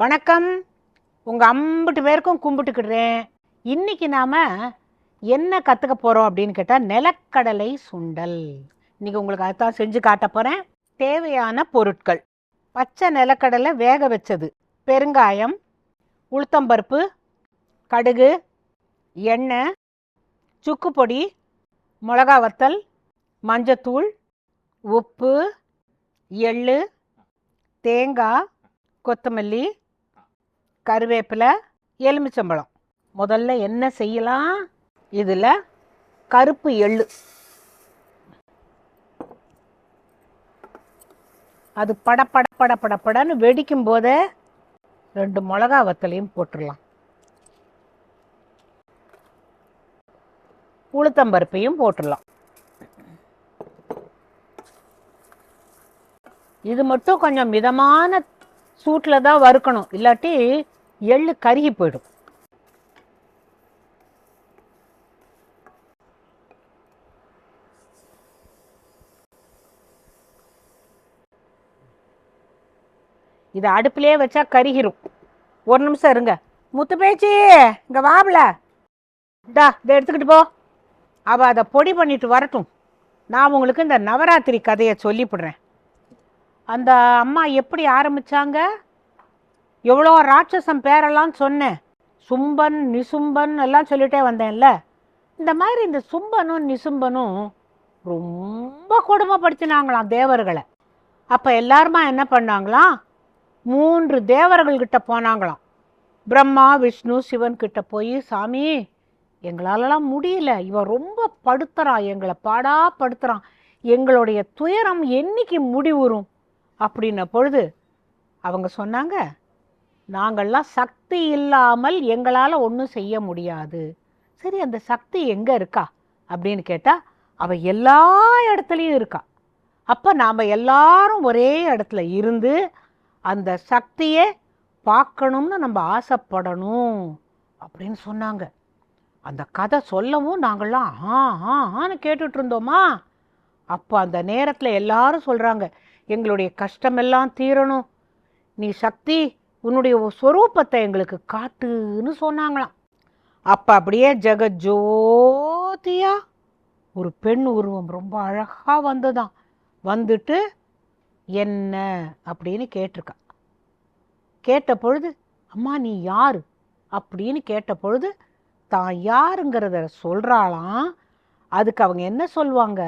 வணக்கம். உங்கள் அம்பிட்டு பேருக்கும் கும்பிட்டுக்கிடுறேன். இன்றைக்கி நாம் என்ன கற்றுக்க போகிறோம் அப்படின்னு கேட்டால் நிலக்கடலை சுண்டல். இன்றைக்கி உங்களுக்கு அதுதான் செஞ்சு காட்ட போகிறேன். தேவையான பொருட்கள்: பச்சை நிலக்கடலை வேக வச்சது, பெருங்காயம், உளுத்தம்பருப்பு, கடுகு, எண்ணெய், சுக்கு பொடி, மிளகா வத்தல், மஞ்சத்தூள், உப்பு, எள்ளு, தேங்காய், கொத்தமல்லி, கருவேப்பிலை, எலுமிச்சம்பழம். முதல்ல என்ன செய்யலாம்? இதில் கருப்பு எள்ளு, அது படப்படன்னு வெடிக்கும் போதே 2 மிளகா வத்தலையும் போட்டுடலாம். உளுத்தம்பருப்பையும் போட்டுடலாம். இது மட்டும் கொஞ்சம் மிதமான சூட்டில் தான் வறுக்கணும், இல்லாட்டி எள்ளு கருகி போயிடும். இதை அடுப்பிலே வச்சா கருகிரும். ஒரு நிமிஷம் இருங்க. முத்து பேச்சு, இங்கே வாபல இதை எடுத்துக்கிட்டு போ. அவள் அதை பொடி பண்ணிட்டு வரட்டும். நான் உங்களுக்கு இந்த நவராத்திரி கதையை சொல்லிவிடுறேன். அந்த அம்மா எப்படி ஆரம்பித்தாங்க, எவ்வளோ ராட்சசம் பேரெல்லாம் சொன்னேன். சும்பன் நிசும்பன் எல்லாம் சொல்லிட்டே வந்தேன்ல. இந்த மாதிரி இந்த சும்பனும் நிசும்பனும் ரொம்ப கொடுமைப்படுத்தினாங்களாம் தேவர்களை. அப்போ எல்லாருமா என்ன பண்ணாங்களாம், 3 தேவர்கள்கிட்ட போனாங்களாம். பிரம்மா, விஷ்ணு, சிவன் கிட்ட போய், சாமி எங்களாலலாம் முடியல, இவன் ரொம்ப படுத்துறான், எங்களை பாடா படுத்துறான், எங்களுடைய துயரம் என்னைக்கு முடிவுறும் அப்படின்ன பொழுது அவங்க சொன்னாங்க, நாங்கள்லாம் சக்தி இல்லாமல் எங்களால் ஒன்றும் செய்ய முடியாது. சரி, அந்த சக்தி எங்கே இருக்கா அப்படின்னு கேட்டால் அவள் எல்லா இடத்துலையும் இருக்கா. அப்போ நாம் எல்லாரும் ஒரே இடத்துல இருந்து அந்த சக்தியை பார்க்கணும்னு நம்ம ஆசைப்படணும் அப்படின்னு சொன்னாங்க. அந்த கதை சொல்லவும் நாங்கள்லாம் ஆன்னு கேட்டுட்டு இருந்தோமா. அப்போ அந்த நேரத்தில் எல்லாரும் சொல்கிறாங்க, எங்களுடைய கஷ்டமெல்லாம் தீரணும், நீ சக்தி உன்னுடைய ஸ்வரூபத்தை எங்களுக்கு காட்டுன்னு சொன்னாங்களாம். அப்போ அப்படியே ஜெகஜோதியா ஒரு பெண் உருவம் ரொம்ப அழகாக வந்ததான். வந்துட்டு என்ன அப்படின்னு கேட்டிருக்கா. கேட்ட பொழுது, அம்மா நீ யார் அப்படின்னு கேட்ட பொழுது தான் யாருங்கிறத சொல்கிறாளாம். அதுக்கு அவங்க என்ன சொல்லுவாங்க,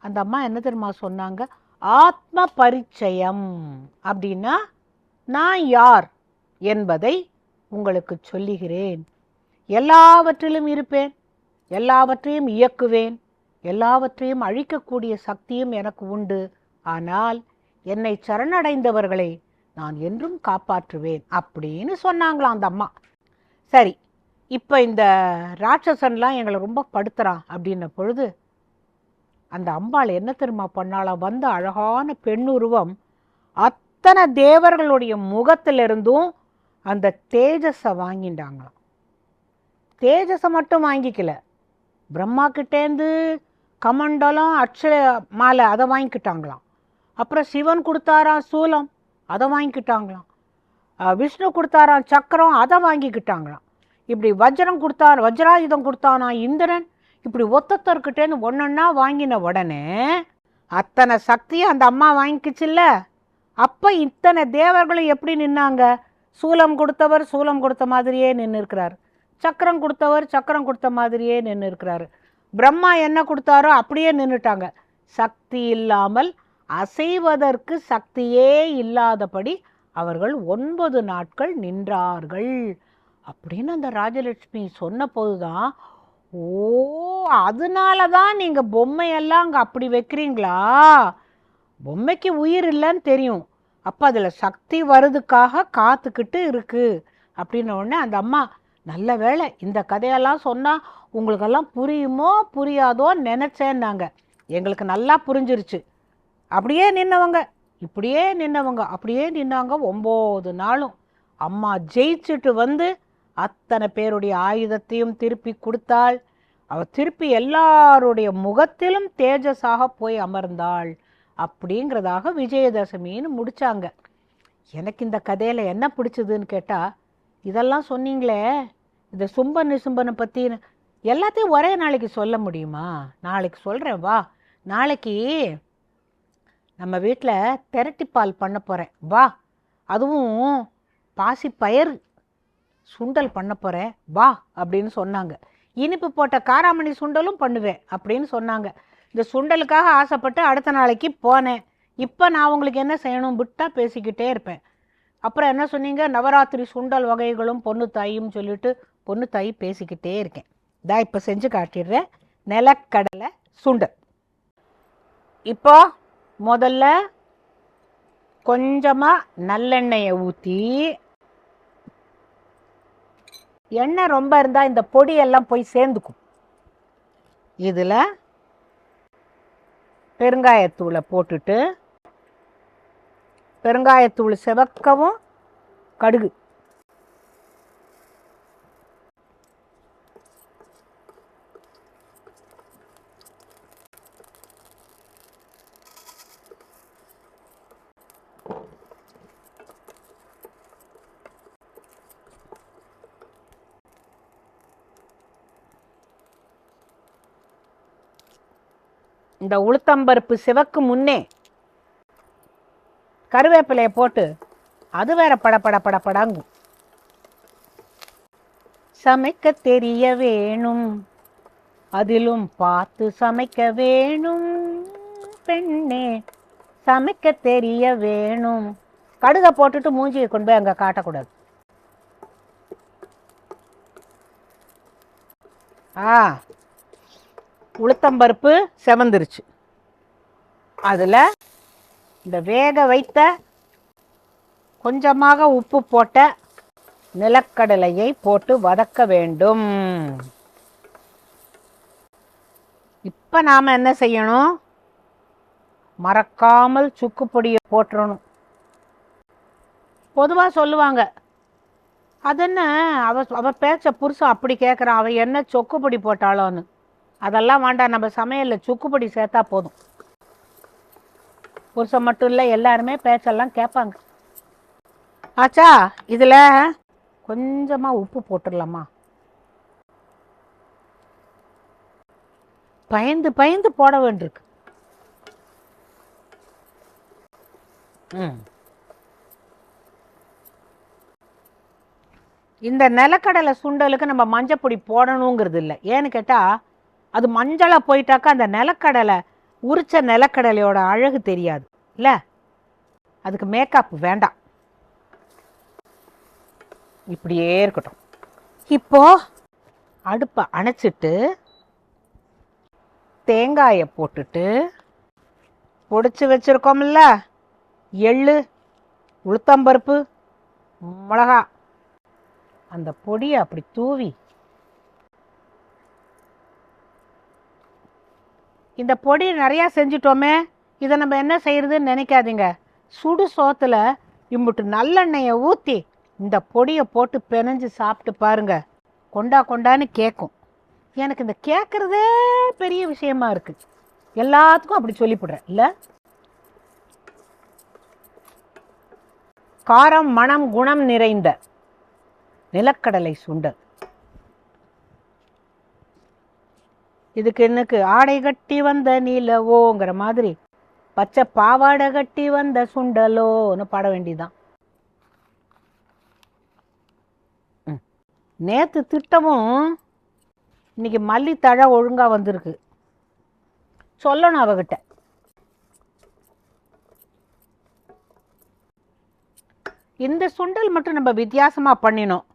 அந்த அம்மா என்ன தெரியுமா சொன்னாங்க, ஆத்ம பரிச்சயம். அப்படின்னா நான் யார் என்பதை உங்களுக்கு சொல்லுகிறேன். எல்லாவற்றிலும் இருப்பேன், எல்லாவற்றையும் இயக்குவேன், எல்லாவற்றையும் அழிக்கக்கூடிய சக்தியும் எனக்கு உண்டு. ஆனால் என்னை சரணடைந்தவர்களை நான் என்றும் காப்பாற்றுவேன் அப்படின்னு சொன்னாங்களாம் அந்த அம்மா. சரி, இப்போ இந்த ராட்சசன்லாம் எங்களை ரொம்ப படுத்துறான் அப்படின்ன பொழுது அந்த அம்பாள் என்ன தெரியுமா பண்ணாலாம், வந்த அழகான பெண்ணுருவம் அத்தனை தேவர்களுடைய முகத்திலிருந்தும் அந்த தேஜஸை வாங்கிட்டாங்களாம். தேஜஸை மட்டும் வாங்கிக்கல, பிரம்மா கிட்டேருந்து கமண்டலம், அட்சய மாலை அதை வாங்கிக்கிட்டாங்களாம். அப்புறம் சிவன் கொடுத்தாராம் சூலம், அதை வாங்கிக்கிட்டாங்களாம். விஷ்ணு கொடுத்தாராம் சக்கரம், அதை வாங்கிக்கிட்டாங்களாம். இப்படி வஜ்ராயுதம் கொடுத்தானா இந்திரன். இப்படி ஒத்தத்தர்கிட்டேன்னு ஒன்றொன்னா வாங்கின உடனே அத்தனை சக்தியை அந்த அம்மா வாங்கிக்கிச்சுல்ல. அப்போ இத்தனை தேவர்களும் எப்படி நின்னாங்க, சூலம் கொடுத்தவர் சூலம் கொடுத்த மாதிரியே நின்று இருக்கிறார், சக்கரம் கொடுத்தவர் சக்கரம் கொடுத்த மாதிரியே நின்று இருக்கிறாரு, பிரம்மா என்ன கொடுத்தாரோ அப்படியே நின்றுட்டாங்க. சக்தி இல்லாமல் அசைவதற்கு சக்தியே இல்லாதபடி அவர்கள் 9 நாட்கள் நின்றார்கள் அப்படின்னு அந்த ராஜலட்சுமி சொன்ன போதுதான், ஓ அதனால தான் நீங்கள் பொம்மையெல்லாம் அங்கே அப்படி வைக்கிறீங்களா, பொம்மைக்கு உயிர் இல்லைன்னு தெரியும், அப்போ அதில் சக்தி வருதுக்காக காத்துக்கிட்டு இருக்கு அப்படின்ன உடனே அந்த அம்மா, நல்ல வேளை இந்த கதையெல்லாம் சொன்னால் உங்களுக்கெல்லாம் புரியுமோ புரியாதோ நினச்சேன்னாங்க. எங்களுக்கு நல்லா புரிஞ்சிருச்சு. அப்படியே நின்னவங்க இப்படியே நின்னவங்க அப்படியே நின்னாங்க 9 நாளும். அம்மா ஜெயிச்சுட்டு வந்து அத்தனை பேருடைய ஆயுதத்தையும் திருப்பி கொடுத்தாள். அவள் திருப்பி எல்லாருடைய முகத்திலும் தேஜஸாக போய் அமர்ந்தாள் அப்படிங்கிறதாக விஜயதசமின்னு முடித்தாங்க. எனக்கு இந்த கதையில் என்ன பிடிச்சதுன்னு கேட்டால், இதெல்லாம் சொன்னீங்களே, இந்த சும்பன் நிசும்பனை பற்றி எல்லாத்தையும் ஒரே நாளைக்கு சொல்ல முடியுமா? நாளைக்கு சொல்கிறேன் வா. நாளைக்கு நம்ம வீட்டில் திரட்டிப்பால் பண்ண போகிறேன் வா. அதுவும் பாசி பயிர் சுண்டல் பண்ண போகிறேன் வா அப்படின்னு சொன்னாங்க. இனிப்பு போட்ட காராமணி சுண்டலும் பண்ணுவேன் அப்படின்னு சொன்னாங்க. இந்த சுண்டலுக்காக ஆசைப்பட்டு அடுத்த நாளைக்கு போனேன். இப்போ நான் உங்களுக்கு என்ன செய்யணும் விட்டால் பேசிக்கிட்டே இருப்பேன். அப்புறம் என்ன சொன்னீங்க, நவராத்திரி சுண்டல் வகைகளும் பொண்ணு தாயும் சொல்லிட்டு பொண்ணு தாய் பேசிக்கிட்டே இருக்கேன். இதான் இப்போ செஞ்சு காட்டிடுறேன். நிலக்கடலை சுண்டல். இப்போ முதல்ல கொஞ்சமாக நல்லெண்ணெயை ஊற்றி, எண்ணெய் ரொம்ப இருந்தால் இந்த பொடியெல்லாம் போய் சேர்ந்துக்கும். இதில் பெருங்காயத்தூளை போட்டுட்டு, பெருங்காயத்தூள் செவக்கவும் கடுகு, இந்த உளுத்தம்பருப்பு சிவக்கு முன்னே கருவேப்பிலையை போட்டு அது வேற படப்படாங்கும். சமைக்க தெரிய வேணும், அதிலும் பார்த்து சமைக்க வேணும், பெண்ணே சமைக்க தெரிய வேணும். கடுகை போட்டுட்டு மூஞ்சியை கொண்டு போய் அங்கே காட்டக்கூடாது. உளுத்தம்பருப்பு செவந்துருச்சு. அதில் இந்த வேக வைத்த கொஞ்சமாக உப்பு போட்ட நிலக்கடலையை போட்டு வதக்க வேண்டும். இப்போ நாம் என்ன செய்யணும், மறக்காமல் சுக்கு பொடியை போட்டுறணும். பொதுவாக சொல்லுவாங்க, அதென்ன அவ பேச்ச புருஷன் அப்படி கேட்குறான், அவன் என்ன சொக்கு பொடி போட்டாளோன்னு. அதெல்லாம் வேண்டாம், நம்ம சமையலில் சுக்கு பொடி சேர்த்தா போதும். புருஷன் மட்டும் இல்லை, எல்லாருமே பேச்செல்லாம் கேட்பாங்க. ஆச்சா, இதில் கொஞ்சமாக உப்பு போட்டுடலாமா? பயந்து பயந்து போட வேண்டியிருக்கு. இந்த நிலக்கடலை சுண்டலுக்கு நம்ம மஞ்சப்பொடி போடணுங்கிறது இல்லை. ஏன்னு கேட்டால், அது மஞ்சளை போயிட்டாக்கா அந்த நிலக்கடலை, உரிச்ச நிலக்கடலையோட அழகு தெரியாது இல்லை. அதுக்கு மேக்கப் வேண்டாம், இப்படியே இருக்கட்டும். இப்போ அடுப்பை அணைச்சிட்டு தேங்காயை போட்டுட்டு, பொடிச்சு வச்சிருக்கோம்ல எள்ளு, உளுத்தம்பருப்பு, மிளகா, அந்த பொடியை அப்படி தூவி, இந்த பொடி நிறையா செஞ்சிட்டோமே, இதை நம்ம என்ன செய்யறதுன்னு நினைக்காதீங்க. சுடு சோத்தில் இம்புட்டு நல்லெண்ணெயை ஊற்றி இந்த பொடியை போட்டு பிணைஞ்சு சாப்பிட்டு பாருங்க, கொண்டா கொண்டான்னு கேட்கும். எனக்கு இந்த கேட்குறதே பெரிய விஷயமா இருக்குது. எல்லாத்துக்கும் அப்படி சொல்லிவிடுறேன் இல்லை. காரம் மணம் குணம் நிறைந்த நிலக்கடலை சுண்டல். இதுக்கு என்னக்கு ஆடை கட்டி வந்த நீலவோங்கிற மாதிரி பச்சை பாவாடை கட்டி வந்த சுண்டலோன்னு பாட வேண்டியதுதான். நேற்று திட்டமும் இன்னைக்கு மல்லித்தழை ஒழுங்கா வந்திருக்கு. சொல்லணும் அவகிட்ட. இந்த சுண்டல் மட்டும் நம்ம வித்தியாசமாக பண்ணினோம்.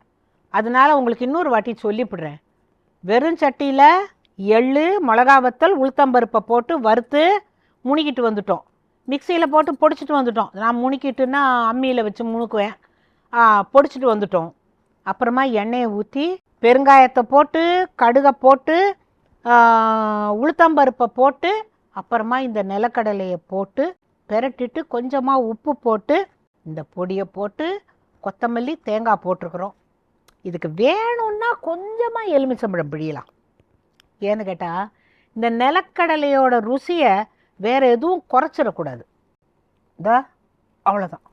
அதனால உங்களுக்கு இன்னொரு வாட்டி சொல்லிவிடுறேன். வெறும் சட்டியில் எள்ளு, மிளகா வத்தல், உளுத்தம்பருப்பை போட்டு வறுத்து முணுக்கிட்டு வந்துட்டோம். மிக்சியில் போட்டு பொடிச்சிட்டு வந்துட்டோம். நான் முணுக்கிட்டுன்னா அம்மியில் வச்சு முணுக்குவேன். பொடிச்சிட்டு வந்துட்டோம். அப்புறமா எண்ணெயை ஊற்றி பெருங்காயத்தை போட்டு, கடுகை போட்டு, உளுத்தம்பருப்பை போட்டு, அப்புறமா இந்த நிலக்கடலையை போட்டு பெரட்டிட்டு கொஞ்சமாக உப்பு போட்டு இந்த பொடியை போட்டு கொத்தமல்லி தேங்காய் போட்டிருக்கிறோம். இதுக்கு வேணும்னா கொஞ்சமாக எலுமிச்சம்பழம் பிழியலாம். ஏன்னு கேட்டால் இந்த நிலக்கடலையோட ருசியை வேறு எதுவும் குறைச்சிடக்கூடாது. அவ்வளோதான்.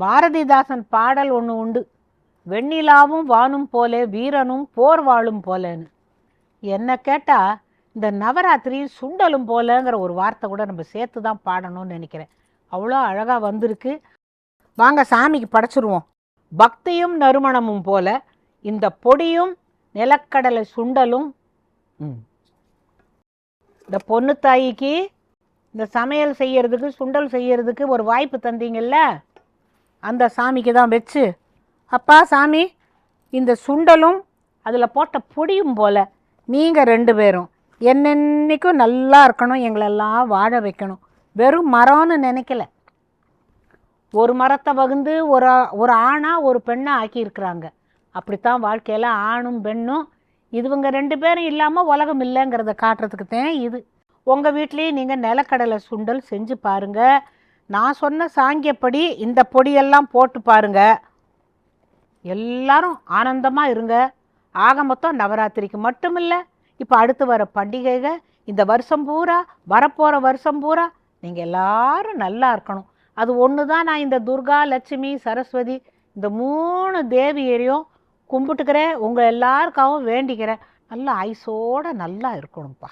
பாரதிதாசன் பாடல் ஒன்று உண்டு, வெண்ணிலாவும் வானும் போலே வீரனும் போர் வாழும் போலேன்னு. என்ன கேட்டால் இந்த நவராத்திரி சுண்டலும் போலங்கிற ஒரு வார்த்தை கூட நம்ம சேர்த்து தான் பாடணும்னு நினைக்கிறேன். அவ்வளோ அழகாக வந்திருக்கு. வாங்க சாமிக்கு படைச்சிருவோம். பக்தியும் நறுமணமும் போல இந்த பொடியும் நிலக்கடலை சுண்டலும் இந்த பொண்ணு தாய்க்கு இந்த சமையல் செய்யறதுக்கு சுண்டல் செய்யறதுக்கு ஒரு வாய்ப்பு தந்தீங்கல்ல, அந்த சாமிக்கு தான் வச்சு, அப்பா சாமி இந்த சுண்டலும் அதில் போட்ட பொடியும் போல் நீங்கள் 2 பேரும் என்னென்னைக்கும் நல்லா இருக்கணும், எங்களெல்லாம் வாழ வைக்கணும். வெறும் மரம்னு நினைக்கல, ஒரு மரத்தை வகுந்து ஒரு ஆணாக ஒரு பெண்ணாக ஆக்கியிருக்கிறாங்க. அப்படித்தான் வாழ்க்கையில் ஆணும் பெண்ணும் இதுவங்க 2 பேரும் இல்லாமல் உலகம் இல்லைங்கிறத காட்டுறதுக்கு தான் இது. உங்கள் வீட்லேயும் நீங்கள் நிலக்கடலை சுண்டல் செஞ்சு பாருங்கள். நான் சொன்ன சாங்கியப்படி இந்த பொடியெல்லாம் போட்டு பாருங்கள். எல்லாரும் ஆனந்தமாக இருங்க. ஆக மொத்தம் நவராத்திரிக்கு மட்டும் இல்லை, இப்போ அடுத்து வர பண்டிகைகள், இந்த வருஷம் பூரா, வரப்போகிற வருஷம் பூரா நீங்கள் எல்லாரும் நல்லா இருக்கணும். அது ஒன்று தான் நான் இந்த துர்கா, லட்சுமி, சரஸ்வதி இந்த 3 தேவியரையும் கும்பிட்டுக்கிறேன். உங்கள் எல்லாருக்காகவும் வேண்டிக்கிறேன். நல்லா ஐஸோடு நல்லா இருக்கணும்ப்பா.